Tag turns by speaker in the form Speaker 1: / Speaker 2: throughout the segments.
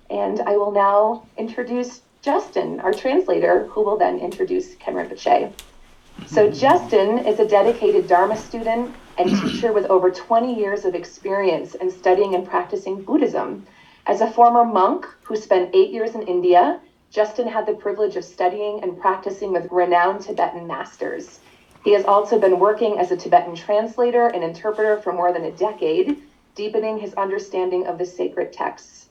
Speaker 1: And I will now introduce Justin, our translator, who will then introduce Khen Rinpoche. So Justin is a dedicated Dharma student and teacher with over 20 years of experience in studying and practicing Buddhism. As a former monk who spent 8 years in India, Justin had the privilege of studying and practicing with renowned Tibetan masters. He has also been working as a Tibetan translator and interpreter for more than a decade, deepening his understanding of the sacred texts.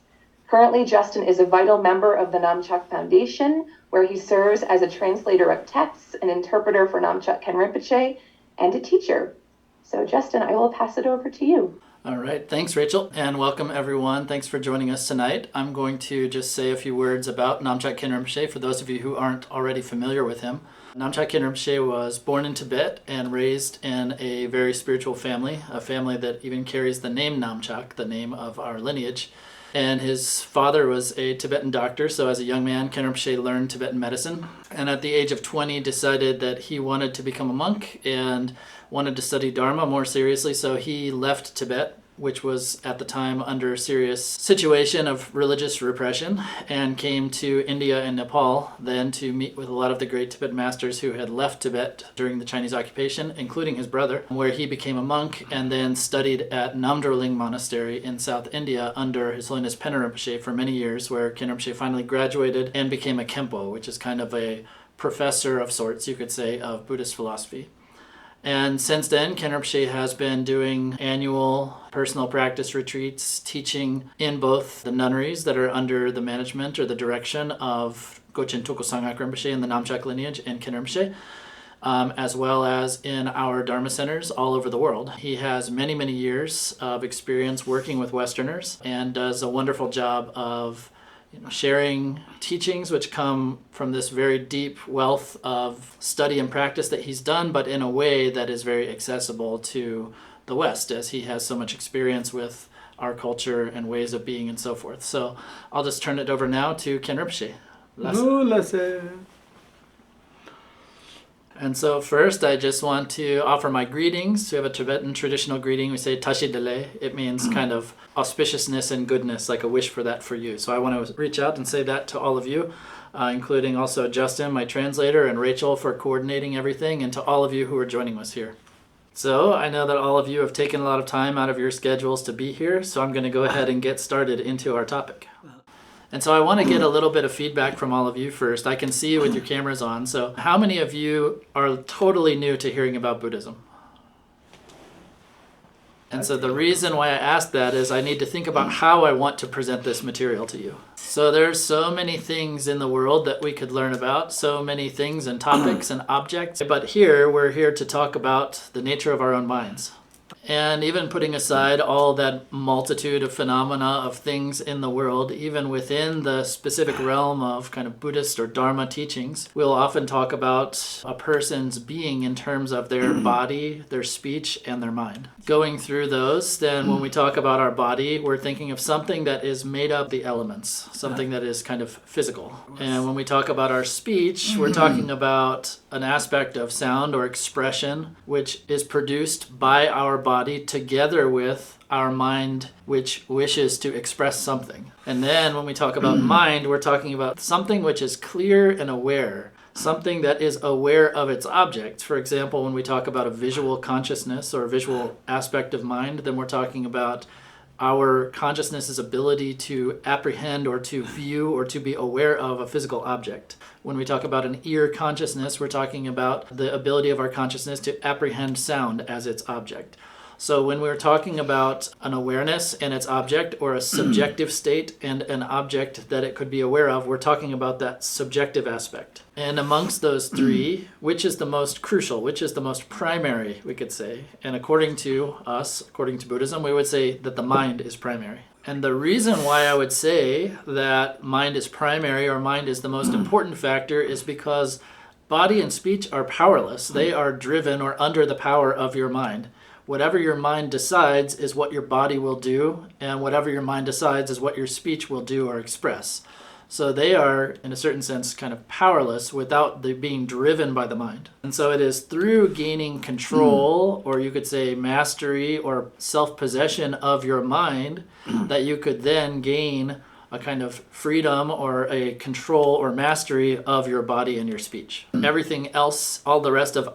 Speaker 1: Currently, Justin is a vital member of the Namchak Foundation, where he serves as a translator of texts, an interpreter for Namchak Khen Rinpoche, and a teacher. So, Justin, I will pass it over to you.
Speaker 2: All right. Thanks, Rachel, and welcome, everyone. Thanks for joining us tonight. I'm going to just say a few words about Namchak Khen Rinpoche for those of you who aren't already familiar with him. Namchak Khen Rinpoche was born in Tibet and raised in a very spiritual family, a family that even carries the name Namchak, the name of our lineage. And his father was a Tibetan doctor, so as a young man, Khen Rinpoche learned Tibetan medicine. And at the age of 20, decided that he wanted to become a monk and wanted to study Dharma more seriously, so he left Tibet, which was at the time under a serious situation of religious repression, and came to India and Nepal then to meet with a lot of the great Tibetan masters who had left Tibet during the Chinese occupation, including his brother, where he became a monk and then studied at Namdrolling Monastery in South India under His Holiness Pen Rinpoche for many years, where Khen Rinpoche finally graduated and became a Khenpo, which is kind of a professor of sorts, you could say, of Buddhist philosophy. And since then, Khen Rinpoche has been doing annual personal practice retreats, teaching in both the nunneries that are under the management or the direction of Gochen Toko Sangak Rinpoche and the Namchak lineage and Khen Rinpoche, as well as in our Dharma centers all over the world. He has many, many years of experience working with Westerners and does a wonderful job of sharing teachings which come from this very deep wealth of study and practice that he's done, but in a way that is very accessible to the West, as he has so much experience with our culture and ways of being and so forth. So I'll just turn it over now to Khen Rinpoche. And so first, I just want to offer my greetings. We have a Tibetan traditional greeting. We say Tashi Dele. It means kind of auspiciousness and goodness, like a wish for that for you. So I want to reach out and say that to all of you, including also Justin, my translator, and Rachel for coordinating everything, and to all of you who are joining us here. So I know that all of you have taken a lot of time out of your schedules to be here, so I'm going to go ahead and get started into our topic. And so I want to get a little bit of feedback from all of you first. I can see you with your cameras on. So how many of you are totally new to hearing about Buddhism? And so the reason why I ask that is I need to think about how I want to present this material to you. So there's so many things in the world that we could learn about, so many things and topics and objects. But here, we're here to talk about the nature of our own minds. And even putting aside all that multitude of phenomena of things in the world, even within the specific realm of kind of Buddhist or Dharma teachings, we'll often talk about a person's being in terms of their body, their speech, and their mind. Going through those, then when we talk about our body, we're thinking of something that is made of the elements, something that is kind of physical. And when we talk about our speech, we're talking about an aspect of sound or expression which is produced by our body together with our mind, which wishes to express something. And then when we talk about mind, we're talking about something which is clear and aware, something that is aware of its object. For example, when we talk about a visual consciousness or a visual aspect of mind, then we're talking about our consciousness's ability to apprehend or to view or to be aware of a physical object. When we talk about an ear consciousness, we're talking about the ability of our consciousness to apprehend sound as its object. So when we're talking about an awareness and its object, or a subjective state and an object that it could be aware of, we're talking about that subjective aspect. And amongst those three, which is the most crucial, which is the most primary, we could say? And according to us, according to Buddhism, we would say that the mind is primary. And the reason why I would say that mind is primary or mind is the most important factor is because body and speech are powerless. They are driven or under the power of your mind. Whatever your mind decides is what your body will do, and whatever your mind decides is what your speech will do or express. So they are, in a certain sense, kind of powerless without being driven by the mind. And so it is through gaining control, or you could say mastery or self-possession of your mind, that you could then gain a kind of freedom or a control or mastery of your body and your speech. Everything else, all the rest of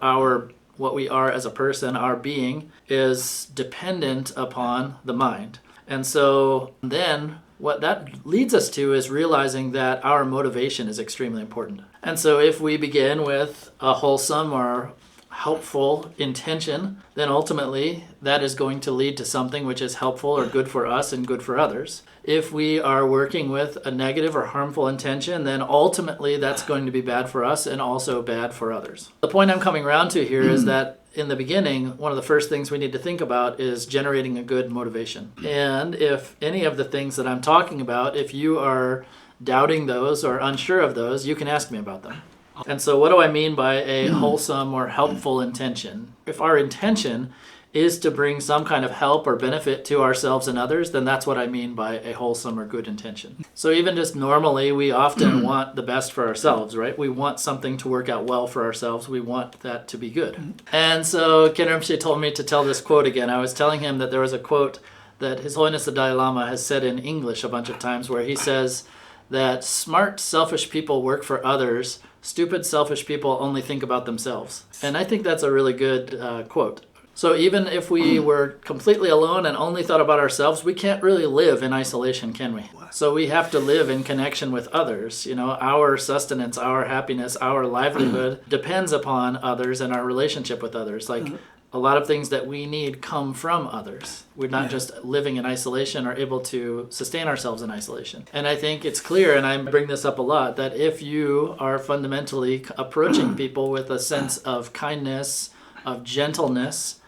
Speaker 2: what we are as a person, our being, is dependent upon the mind. And so then what that leads us to is realizing that our motivation is extremely important. And so if we begin with a wholesome or helpful intention, then ultimately that is going to lead to something which is helpful or good for us and good for others. If we are working with a negative or harmful intention, then ultimately that's going to be bad for us and also bad for others. The point I'm coming around to here is that in the beginning, one of the first things we need to think about is generating a good motivation. And if any of the things that I'm talking about, if you are doubting those or unsure of those, you can ask me about them. And so what do I mean by a wholesome or helpful intention? If our intention is to bring some kind of help or benefit to ourselves and others, then that's what I mean by a wholesome or good intention. So even just normally, we often want the best for ourselves, right? We want something to work out well for ourselves. We want that to be good. And so Khen Rinpoche told me to tell this quote again. I was telling him that there was a quote that His Holiness the Dalai Lama has said in English a bunch of times where he says that smart, selfish people work for others. Stupid, selfish people only think about themselves. And I think that's a really good quote. So even if we were completely alone and only thought about ourselves, we can't really live in isolation, can we? So we have to live in connection with others. You know, our sustenance, our happiness, our livelihood depends upon others and our relationship with others. Like a lot of things that we need come from others. We're not just living in isolation or able to sustain ourselves in isolation. And I think it's clear, and I bring this up a lot, that if you are fundamentally approaching people with a sense of kindness, of gentleness,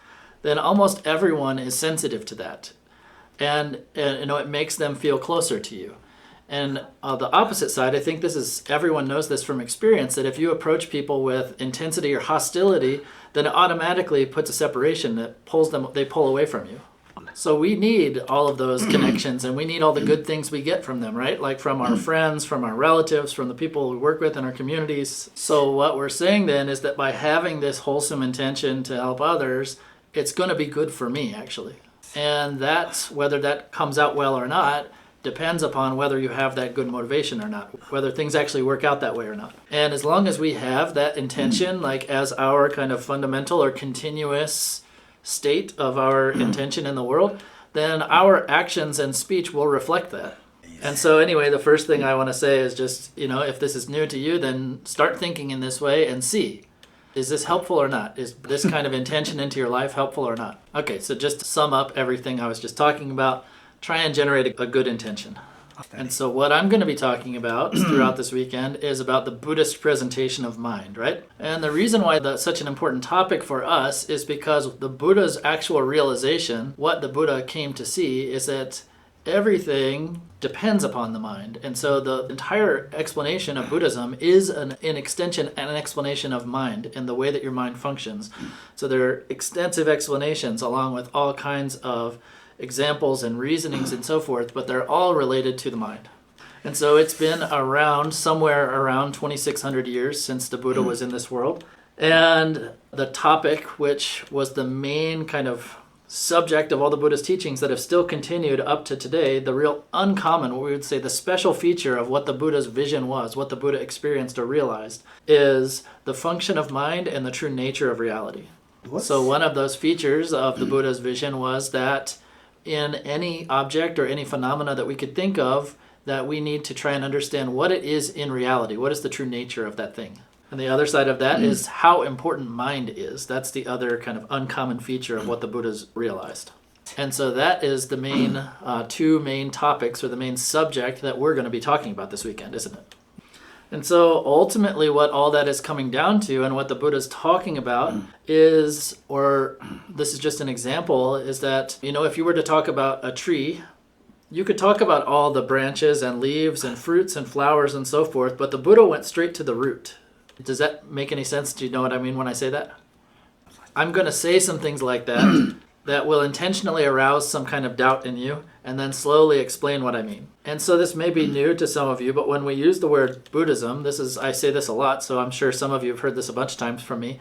Speaker 2: then almost everyone is sensitive to that. And it makes them feel closer to you. And the opposite side, I think everyone knows this from experience, that if you approach people with intensity or hostility, then it automatically puts a separation that they pull away from you. So we need all of those connections, and we need all the good things we get from them, right? Like from our friends, from our relatives, from the people we work with in our communities. So what we're saying then is that by having this wholesome intention to help others, it's going to be good for me, actually. And that's, whether that comes out well or not, depends upon whether you have that good motivation or not, whether things actually work out that way or not. And as long as we have that intention, like as our kind of fundamental or continuous state of our intention in the world, then our actions and speech will reflect that. And so anyway, the first thing I want to say is just, if this is new to you, then start thinking in this way and see. Is this helpful or not? Is this kind of intention into your life helpful or not? Okay, so just to sum up everything I was just talking about, try and generate a good intention. And so what I'm going to be talking about throughout this weekend is about the Buddhist presentation of mind, right? And the reason why that's such an important topic for us is because the Buddha's actual realization, what the Buddha came to see, is that everything depends upon the mind. And so the entire explanation of Buddhism is an extension and an explanation of mind and the way that your mind functions. So there are extensive explanations along with all kinds of examples and reasonings and so forth, but they're all related to the mind. And so it's been somewhere around 2,600 years since the Buddha was in this world. And the topic, which was the main kind of subject of all the Buddha's teachings that have still continued up to today, the real uncommon, what we would say the special feature of what the Buddha's vision was, what the Buddha experienced or realized, is the function of mind and the true nature of reality. So one of those features of the Buddha's vision was that in any object or any phenomena that we could think of, that we need to try and understand what it is in reality. What is the true nature of that thing? And the other side of that is how important mind is. That's the other kind of uncommon feature of what the Buddha's realized. And so that is the main two main topics or the main subject that we're going to be talking about this weekend, isn't it? And so ultimately what all that is coming down to and what the Buddha's talking about is, or this is just an example, is that, if you were to talk about a tree, you could talk about all the branches and leaves and fruits and flowers and so forth, but the Buddha went straight to the root. Does that make any sense? Do you know what I mean when I say that? I'm going to say some things like that that will intentionally arouse some kind of doubt in you and then slowly explain what I mean. And so this may be new to some of you, but when we use the word Buddhism, I say this a lot, so I'm sure some of you have heard this a bunch of times from me.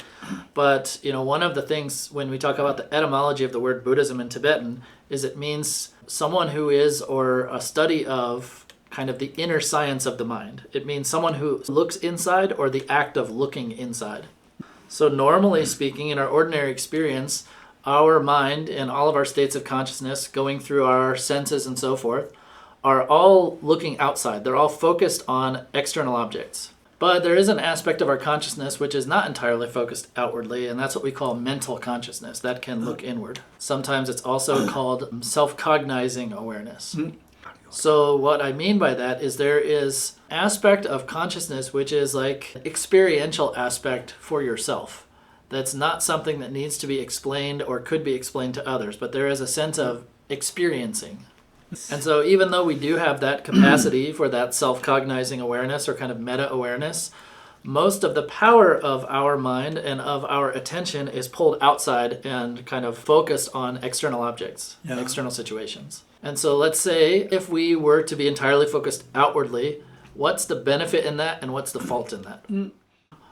Speaker 2: But, one of the things when we talk about the etymology of the word Buddhism in Tibetan is it means someone who is, or a study of kind of the inner science of the mind. It means someone who looks inside or the act of looking inside. So normally speaking, in our ordinary experience, our mind and all of our states of consciousness going through our senses and so forth are all looking outside. They're all focused on external objects. But there is an aspect of our consciousness which is not entirely focused outwardly, and that's what we call mental consciousness. That can look inward. Sometimes it's also called self-cognizing awareness. So what I mean by that is there is aspect of consciousness which is like experiential aspect for yourself. That's not something that needs to be explained or could be explained to others, but there is a sense of experiencing. And so even though we do have that capacity for that self-cognizing awareness or kind of meta-awareness, most of the power of our mind and of our attention is pulled outside and kind of focused on external objects, external situations. And so let's say if we were to be entirely focused outwardly, what's the benefit in that and what's the fault in that?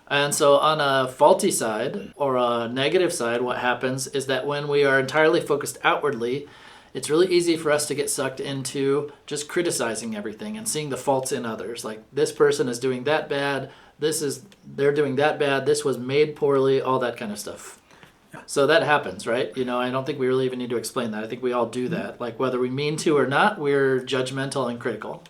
Speaker 2: And so on a faulty side or a negative side, what happens is that when we are entirely focused outwardly, it's really easy for us to get sucked into just criticizing everything and seeing the faults in others. Like, this person is doing that bad, they're doing that bad, this was made poorly, all that kind of stuff. So that happens, right? I don't think we really even need to explain that. I think we all do that. Like, whether we mean to or not, we're judgmental and critical.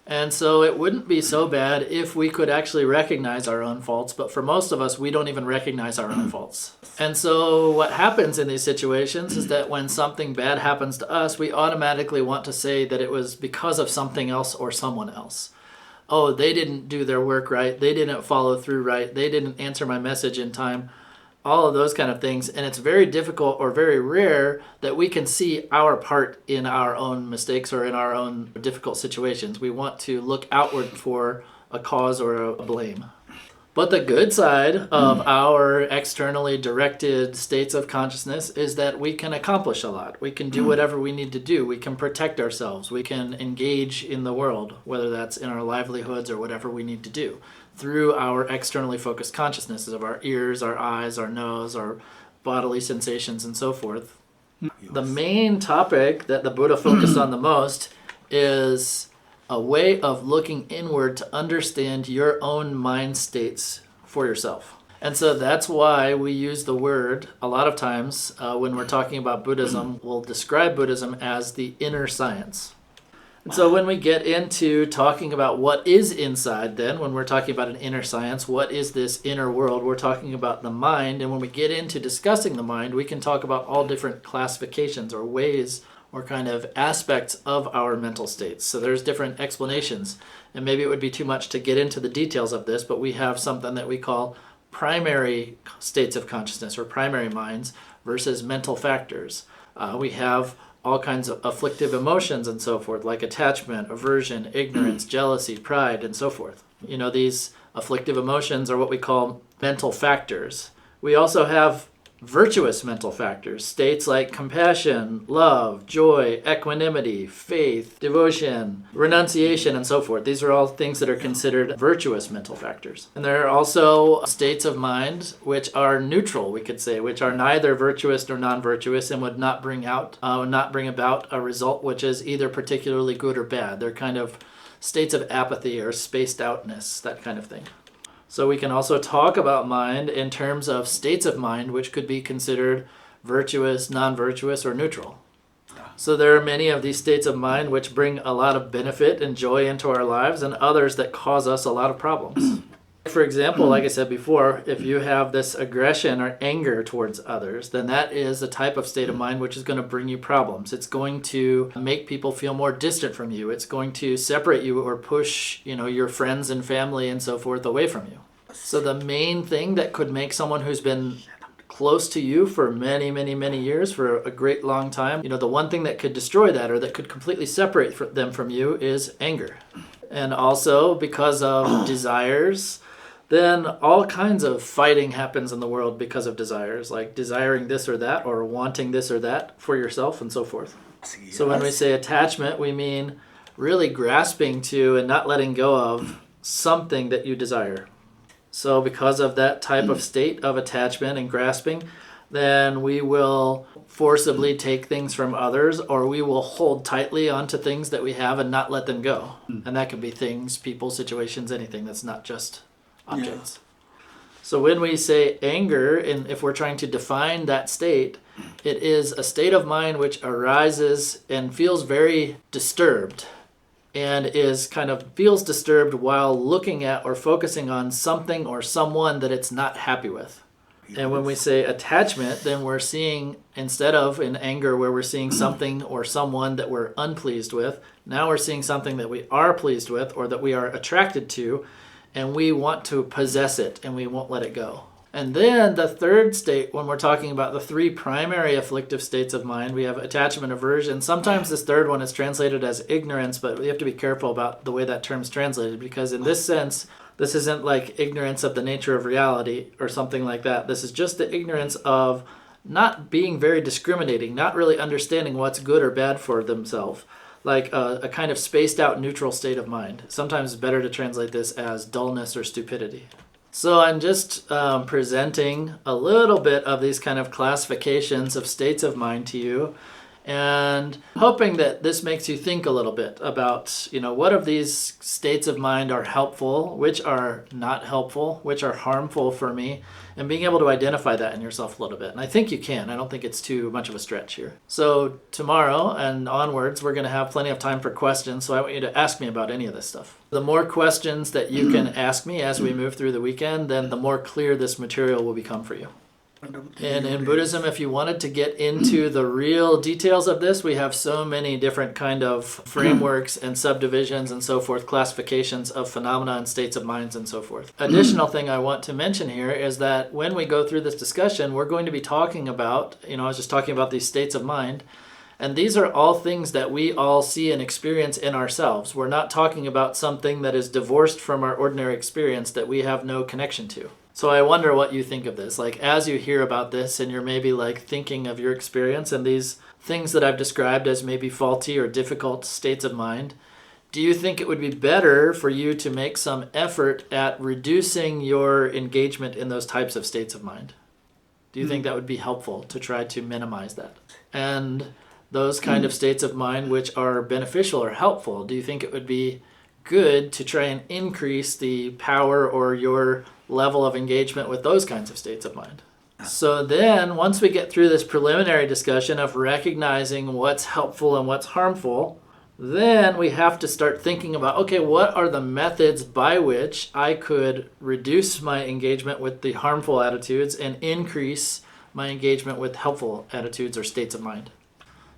Speaker 2: And so it wouldn't be so bad if we could actually recognize our own faults, but for most of us, we don't even recognize our own faults. And so what happens in these situations is that when something bad happens to us, we automatically want to say that it was because of something else or someone else. Oh, they didn't do their work right, they didn't follow through right, they didn't answer my message in time. All of those kind of things. And it's very difficult or very rare that we can see our part in our own mistakes or in our own difficult situations. We want to look outward for a cause or a blame. But the good side of our externally directed states of consciousness is that we can accomplish a lot. We can do whatever we need to do. We can protect ourselves. We can engage in the world, whether that's in our livelihoods or whatever we need to do, through our externally focused consciousnesses of our ears, our eyes, our nose, our bodily sensations, and so forth. The main topic that the Buddha focused on the most is a way of looking inward to understand your own mind states for yourself. And so that's why we use the word, a lot of times when we're talking about Buddhism, we'll describe Buddhism as the inner science. And so when we get into talking about what is inside, then when we're talking about an inner science, what is this inner world, we're talking about the mind. And when we get into discussing the mind, we can talk about all different classifications or ways or kind of aspects of our mental states. So there's different explanations. And maybe it would be too much to get into the details of this, but we have something that we call primary states of consciousness or primary minds versus mental factors. We have all kinds of afflictive emotions and so forth, like attachment, aversion, ignorance, jealousy, pride, and so forth. These afflictive emotions are what we call mental factors. We also have virtuous mental factors, states like compassion, love, joy, equanimity, faith, devotion, renunciation, and so forth. These are all things that are considered virtuous mental factors. And there are also states of mind which are neutral, we could say, which are neither virtuous nor non-virtuous and would not bring about a result which is either particularly good or bad. They're kind of states of apathy or spaced outness, that kind of thing. So we can also talk about mind in terms of states of mind which could be considered virtuous, non-virtuous, or neutral. So there are many of these states of mind which bring a lot of benefit and joy into our lives and others that cause us a lot of problems. For example, like I said before, if you have this aggression or anger towards others, then that is a type of state of mind which is going to bring you problems. It's going to make people feel more distant from you. It's going to separate you or push, your friends and family and so forth away from you. So the main thing that could make someone who's been close to you for many, many, many years, for a great long time, the one thing that could destroy that or that could completely separate them from you is anger. And also because of desires, then all kinds of fighting happens in the world because of desires, like desiring this or that or wanting this or that for yourself and so forth. Yes. So when we say attachment, we mean really grasping to and not letting go of something that you desire. So because of that type of state of attachment and grasping, then we will forcibly take things from others, or we will hold tightly onto things that we have and not let them go. And that can be things, people, situations, anything that's not just objects. So when we say anger, and if we're trying to define that state, it is a state of mind which arises and feels very disturbed, and is kind of feels disturbed while looking at or focusing on something or someone that it's not happy with. And when we say attachment, then we're seeing, instead of in anger where we're seeing something or someone that we're unpleased with, now we're seeing something that we are pleased with or that we are attracted to, and we want to possess it and we won't let it go. And then the third state, when we're talking about the three primary afflictive states of mind, we have attachment, aversion. Sometimes this third one is translated as ignorance, but we have to be careful about the way that term's translated, because in this sense, this isn't like ignorance of the nature of reality or something like that. This is just the ignorance of not being very discriminating, not really understanding what's good or bad for themselves, like a kind of spaced out neutral state of mind. Sometimes it's better to translate this as dullness or stupidity. So I'm just presenting a little bit of these kind of classifications of states of mind to you, and hoping that this makes you think a little bit about, what of these states of mind are helpful, which are not helpful, which are harmful for me, and being able to identify that in yourself a little bit. And I think you can. I don't think it's too much of a stretch here. So tomorrow and onwards, we're going to have plenty of time for questions, so I want you to ask me about any of this stuff. The more questions that you can ask me as we move through the weekend, then the more clear this material will become for you. And in Buddhism, if you wanted to get into the real details of this, we have so many different kind of frameworks and subdivisions and so forth, classifications of phenomena and states of minds and so forth. Additional thing I want to mention here is that when we go through this discussion, we're going to be talking about, I was just talking about these states of mind, and these are all things that we all see and experience in ourselves. We're not talking about something that is divorced from our ordinary experience that we have no connection to. So I wonder what you think of this. Like, as you hear about this and you're maybe like thinking of your experience and these things that I've described as maybe faulty or difficult states of mind, do you think it would be better for you to make some effort at reducing your engagement in those types of states of mind? Do you think that would be helpful to try to minimize that? And those kind of states of mind which are beneficial or helpful, do you think it would be good to try and increase the power or your level of engagement with those kinds of states of mind? So then, once we get through this preliminary discussion of recognizing what's helpful and what's harmful, then we have to start thinking about, okay, what are the methods by which I could reduce my engagement with the harmful attitudes and increase my engagement with helpful attitudes or states of mind?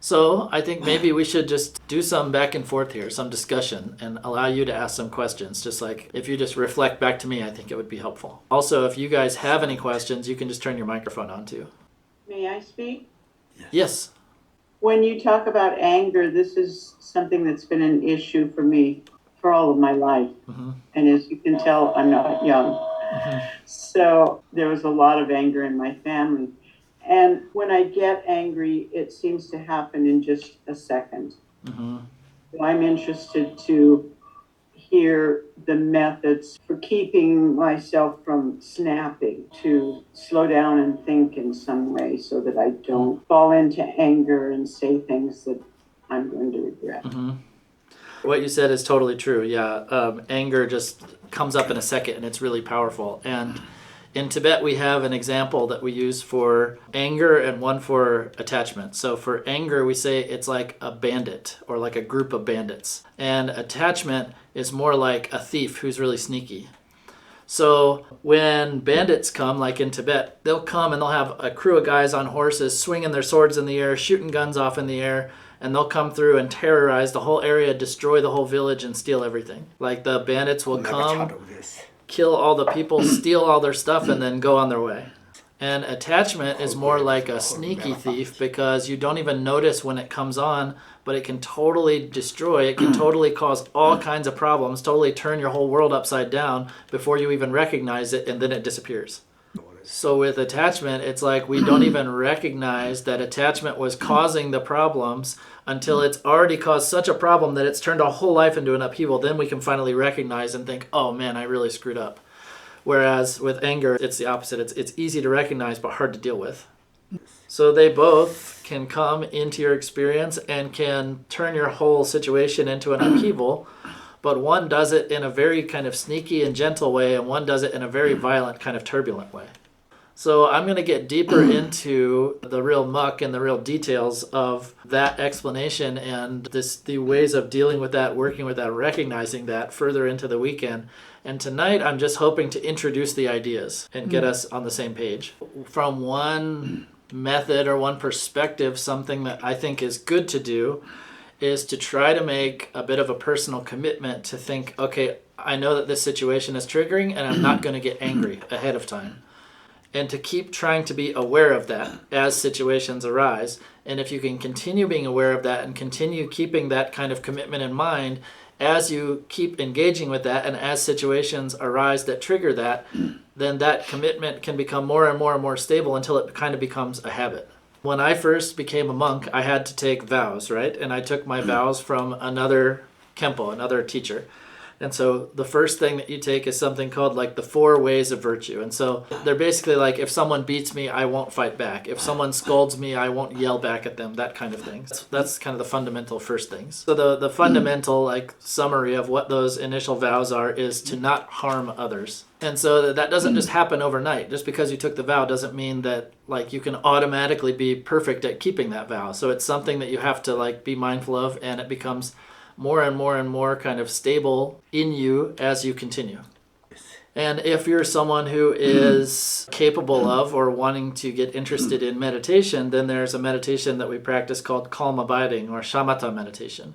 Speaker 2: So I think maybe we should just do some back and forth here, some discussion, and allow you to ask some questions. Just like if you just reflect back to me, I think it would be helpful. Also, if you guys have any questions, you can just turn your microphone on too.
Speaker 3: May I speak?
Speaker 2: Yes.
Speaker 3: When you talk about anger, this is something that's been an issue for me for all of my life. Mm-hmm. And as you can tell, I'm not young. Mm-hmm. So there was a lot of anger in my family. And when I get angry, it seems to happen in just a second. Mm-hmm. So I'm interested to hear the methods for keeping myself from snapping, to slow down and think in some way so that I don't fall into anger and say things that I'm going to regret. Mm-hmm.
Speaker 2: What you said is totally true. Yeah, anger just comes up in a second and it's really powerful. And in Tibet, we have an example that we use for anger and one for attachment. So for anger, we say it's like a bandit or like a group of bandits. And attachment is more like a thief who's really sneaky. So when bandits come, like in Tibet, they'll come and they'll have a crew of guys on horses swinging their swords in the air, shooting guns off in the air, and they'll come through and terrorize the whole area, destroy the whole village, and steal everything. Like the bandits will come, kill all the people, steal all their stuff, and then go on their way. And attachment is more like a sneaky thief because you don't even notice when it comes on, but it can totally destroy, it can totally cause all kinds of problems, totally turn your whole world upside down before you even recognize it, and then it disappears. So with attachment, it's like we don't even recognize that attachment was causing the problems until it's already caused such a problem that it's turned our whole life into an upheaval. Then we can finally recognize and think, oh man, I really screwed up. Whereas with anger, it's the opposite. It's easy to recognize but hard to deal with. So they both can come into your experience and can turn your whole situation into an upheaval, but one does it in a very kind of sneaky and gentle way, and one does it in a very violent kind of turbulent way. So I'm going to get deeper into the real muck and the real details of that explanation and the ways of dealing with that, working with that, recognizing that further into the weekend. And tonight I'm just hoping to introduce the ideas and get us on the same page. From one method or one perspective, something that I think is good to do is to try to make a bit of a personal commitment to think, okay, I know that this situation is triggering and I'm not going to get angry ahead of time. And to keep trying to be aware of that as situations arise. And if you can continue being aware of that and continue keeping that kind of commitment in mind as you keep engaging with that and as situations arise that trigger that, then that commitment can become more and more and more stable until it kind of becomes a habit. When I first became a monk, I had to take vows, right? And I took my vows from another Kempo, another teacher. And so the first thing that you take is something called like the 4 ways of virtue. And so they're basically like, if someone beats me, I won't fight back. If someone scolds me, I won't yell back at them, that kind of thing. That's kind of the fundamental first things. So the fundamental like summary of what those initial vows are is to not harm others. And so that doesn't just happen overnight. Just because you took the vow doesn't mean that like you can automatically be perfect at keeping that vow. So it's something that you have to like be mindful of, and it becomes more and more and more kind of stable in you as you continue. And if you're someone who is capable of or wanting to get interested in meditation, then there's a meditation that we practice called calm abiding or shamatha meditation.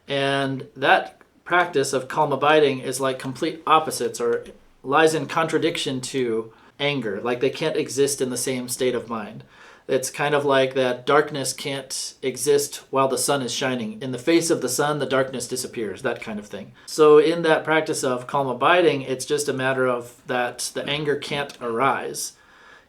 Speaker 2: And that practice of calm abiding is like complete opposites or lies in contradiction to anger. Like they can't exist in the same state of mind. It's kind of like that darkness can't exist while the sun is shining. In the face of the sun, the darkness disappears, that kind of thing. So in that practice of calm abiding, it's just a matter of that the anger can't arise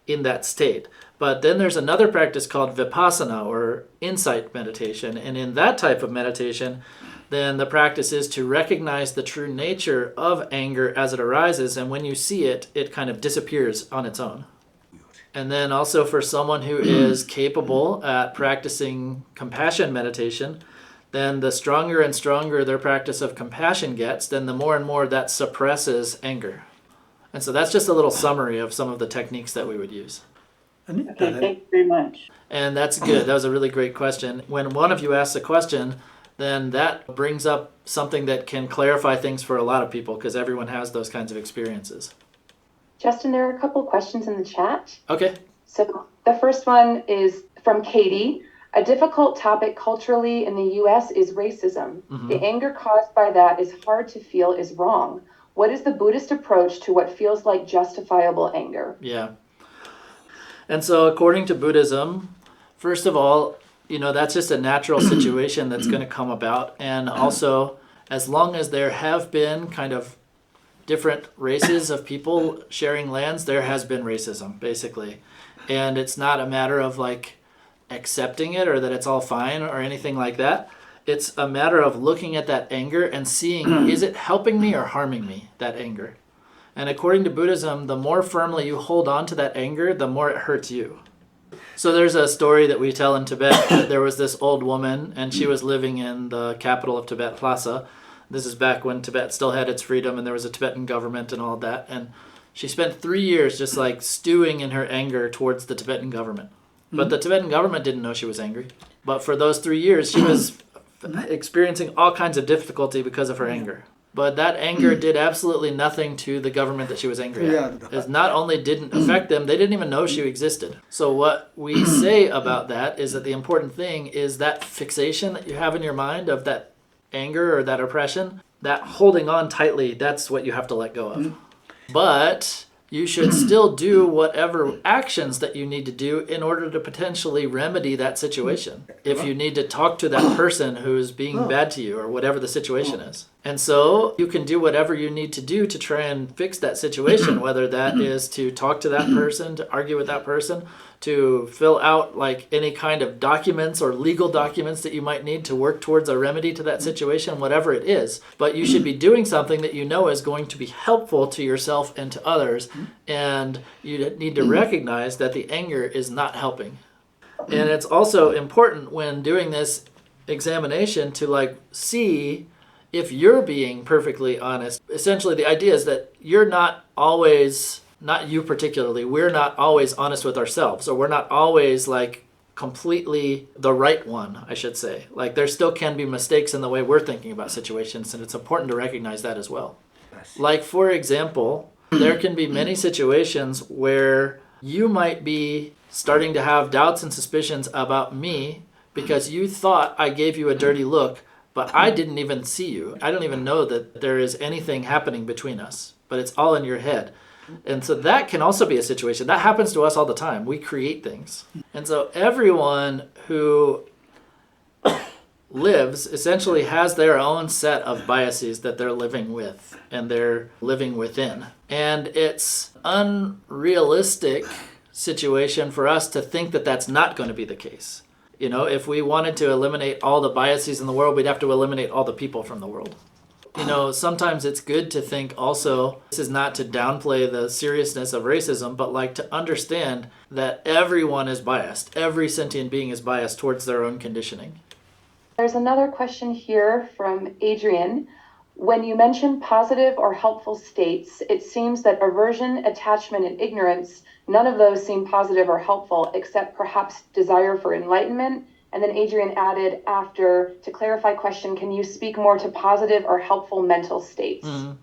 Speaker 2: in that state. But then there's another practice called vipassana or insight meditation. And in that type of meditation, then the practice is to recognize the true nature of anger as it arises. And when you see it, it kind of disappears on its own. And then also for someone who is capable at practicing compassion meditation, then the stronger and stronger their practice of compassion gets, then the more and more that suppresses anger. And so that's just a little summary of some of the techniques that we would use.
Speaker 3: Okay, thank you very much.
Speaker 2: And that's good. That was a really great question. When one of you asks a question, then that brings up something that can clarify things for a lot of people because everyone has those kinds of experiences.
Speaker 1: Justin, there are a couple questions in the chat.
Speaker 2: Okay.
Speaker 1: So the first one is from Katie. A difficult topic culturally in the U.S. is racism. Mm-hmm. The anger caused by that is hard to feel is wrong. What is the Buddhist approach to what feels like justifiable anger?
Speaker 2: Yeah. And so according to Buddhism, first of all, that's just a natural situation that's going to come about. And also, as long as there have been kind of different races of people sharing lands, there has been racism, basically. And it's not a matter of like accepting it or that it's all fine or anything like that. It's a matter of looking at that anger and seeing, is it helping me or harming me, that anger? And according to Buddhism, the more firmly you hold on to that anger, the more it hurts you. So there's a story that we tell in Tibet that there was this old woman and she was living in the capital of Tibet, Lhasa. This is back when Tibet still had its freedom and there was a Tibetan government and all that. And she spent 3 years just like stewing in her anger towards the Tibetan government. But the Tibetan government didn't know she was angry. But for those 3 years, she was experiencing all kinds of difficulty because of her anger. But that anger did absolutely nothing to the government that she was angry at. It not only didn't affect them, they didn't even know she existed. So what we say about that is that the important thing is that fixation that you have in your mind of that anger or that oppression, that holding on tightly, that's what you have to let go of. But you should still do whatever actions that you need to do in order to potentially remedy that situation. If you need to talk to that person who's being bad to you or whatever the situation is. And so you can do whatever you need to do to try and fix that situation, whether that is to talk to that person, to argue with that person, to fill out like any kind of documents or legal documents that you might need to work towards a remedy to that situation, whatever it is. But you should be doing something that you know is going to be helpful to yourself and to others. And you need to recognize that the anger is not helping. And it's also important when doing this examination to like see if you're being perfectly honest. Essentially, the idea is that you're not always, not you particularly, we're not always honest with ourselves, or we're not always like completely the right one, I should say. Like there still can be mistakes in the way we're thinking about situations, and it's important to recognize that as well. Like for example, there can be many situations where you might be starting to have doubts and suspicions about me because you thought I gave you a dirty look, but I didn't even see you. I don't even know that there is anything happening between us, but it's all in your head. And so that can also be a situation. That happens to us all the time. We create things. And so everyone who lives essentially has their own set of biases that they're living with and they're living within. And it's unrealistic situation for us to think that that's not going to be the case. You know, if we wanted to eliminate all the biases in the world, we'd have to eliminate all the people from the world. You know, sometimes it's good to think also, this is not to downplay the seriousness of racism, but like to understand that everyone is biased. Every sentient being is biased towards their own conditioning.
Speaker 1: There's another question here from Adrian. When you mention positive or helpful states, it seems that aversion, attachment, and ignorance, none of those seem positive or helpful, except perhaps desire for enlightenment. And then Adrian added after, to clarify question, can you speak more to positive or helpful mental states?
Speaker 2: Mm-hmm.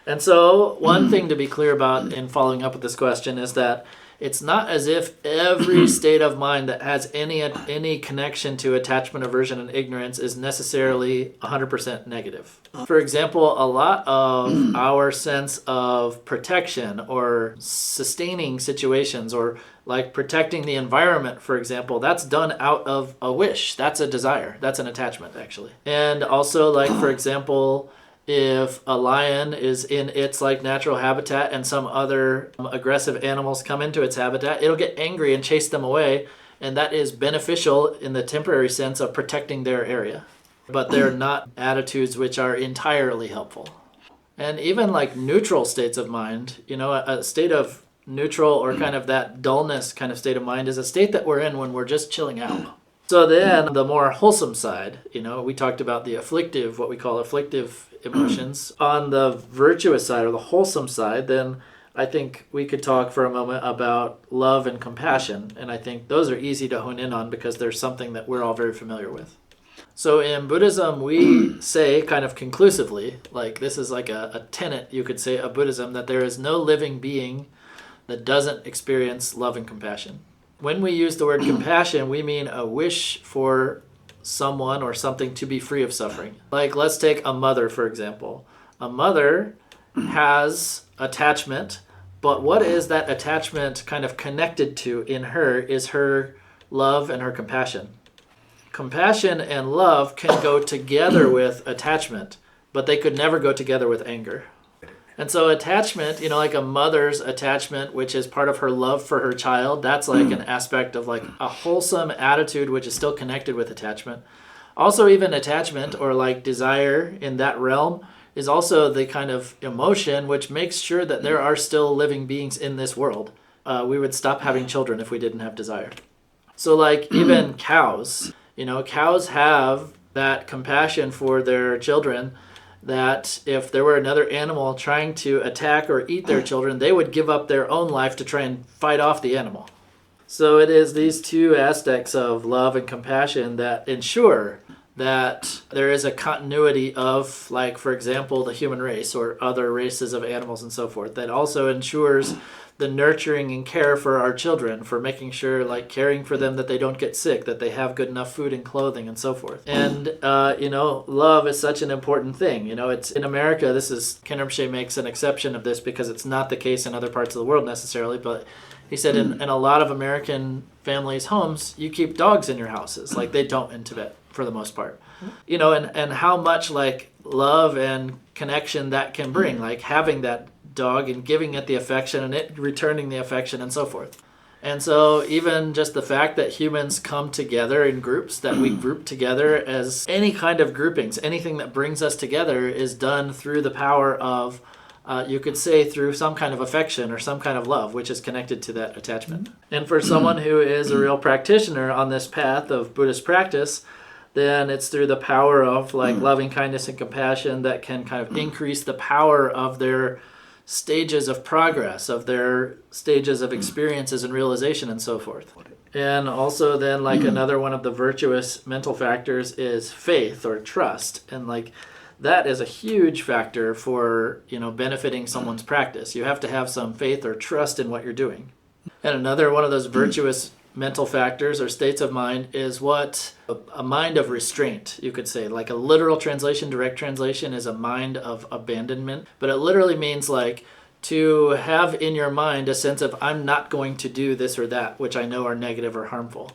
Speaker 2: And so one thing to be clear about in following up with this question is that it's not as if every state of mind that has any connection to attachment, aversion, and ignorance is necessarily 100% negative. For example, a lot of our sense of protection or sustaining situations or like protecting the environment, for example, that's done out of a wish. That's a desire. That's an attachment, actually. And also, like, for example, if a lion is in its like natural habitat and some other aggressive animals come into its habitat, it'll get angry and chase them away, and that is beneficial in the temporary sense of protecting their area. But they're not attitudes which are entirely helpful. And even like neutral states of mind, you know, a state of neutral or kind of that dullness kind of state of mind is a state that we're in when we're just chilling out. So then the more wholesome side, you know, we talked about the afflictive, what we call afflictive emotions. On the virtuous side or the wholesome side, then I think we could talk for a moment about love and compassion. And I think those are easy to hone in on because there's something that we're all very familiar with. So in Buddhism, we say kind of conclusively, like this is like a tenet, you could say, of Buddhism, that there is no living being that doesn't experience love and compassion. When we use the word compassion, we mean a wish for someone or something to be free of suffering. Like, let's take a mother, for example. A mother has attachment, but what is that attachment kind of connected to in her is her love and her compassion. Compassion and love can go together with attachment, but they could never go together with anger. And so attachment, you know, like a mother's attachment, which is part of her love for her child, that's like an aspect of like a wholesome attitude, which is still connected with attachment. Also, even attachment or like desire in that realm is also the kind of emotion which makes sure that there are still living beings in this world. We would stop having children if we didn't have desire. So like even cows, you know, cows have that compassion for their children, that if there were another animal trying to attack or eat their children, they would give up their own life to try and fight off the animal. So it is these two aspects of love and compassion that ensure that there is a continuity of, like, for example, the human race or other races of animals and so forth, that also ensures the nurturing and care for our children, for making sure, like, caring for them that they don't get sick, that they have good enough food and clothing and so forth. And, you know, love is such an important thing. You know, it's in America, Khen Rinpoche makes an exception of this because it's not the case in other parts of the world necessarily, but he said in a lot of American families' homes, you keep dogs in your houses, like they don't in Tibet. for the most part. And how much like love and connection that can bring, like having that dog and giving it the affection and it returning the affection and so forth. And so even just the fact that humans come together in groups, that we group together as any kind of groupings, anything that brings us together is done through the power of, you could say, through some kind of affection or some kind of love, which is connected to that attachment. And for someone who is a real practitioner on this path of Buddhist practice, then it's through the power of like loving kindness and compassion that can kind of increase the power of their stages of progress, of their stages of experiences and realization and so forth. And also then like another one of the virtuous mental factors is faith or trust. And like that is a huge factor for, benefiting someone's practice. You have to have some faith or trust in what you're doing. And another one of those virtuous mental factors or states of mind is what a mind of restraint, you could say. Like a literal translation, direct translation is a mind of abandonment, but it literally means like to have in your mind a sense of I'm not going to do this or that, which I know are negative or harmful.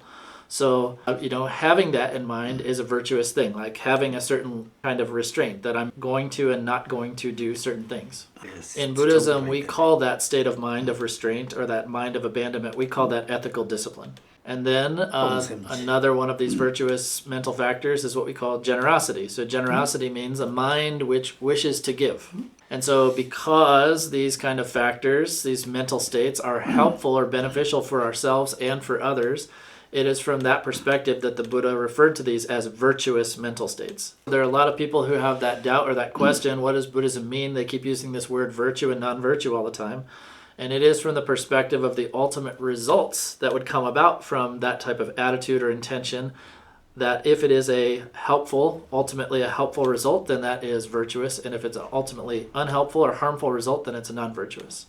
Speaker 2: So, having that in mind is a virtuous thing, like having a certain kind of restraint that I'm going to and not going to do certain things.
Speaker 4: Yes,
Speaker 2: In Buddhism, we call that state of mind of restraint or that mind of abandonment, we call that ethical discipline. And then another one of these virtuous mental factors is what we call generosity. So generosity means a mind which wishes to give. And so because these kind of factors, these mental states are helpful or beneficial for ourselves and for others, it is from that perspective that the Buddha referred to these as virtuous mental states. There are a lot of people who have that doubt or that question, what does Buddhism mean? They keep using this word virtue and non-virtue all the time. And it is from the perspective of the ultimate results that would come about from that type of attitude or intention, that if it is ultimately a helpful result, then that is virtuous. And if it's an ultimately unhelpful or harmful result, then it's a non-virtuous.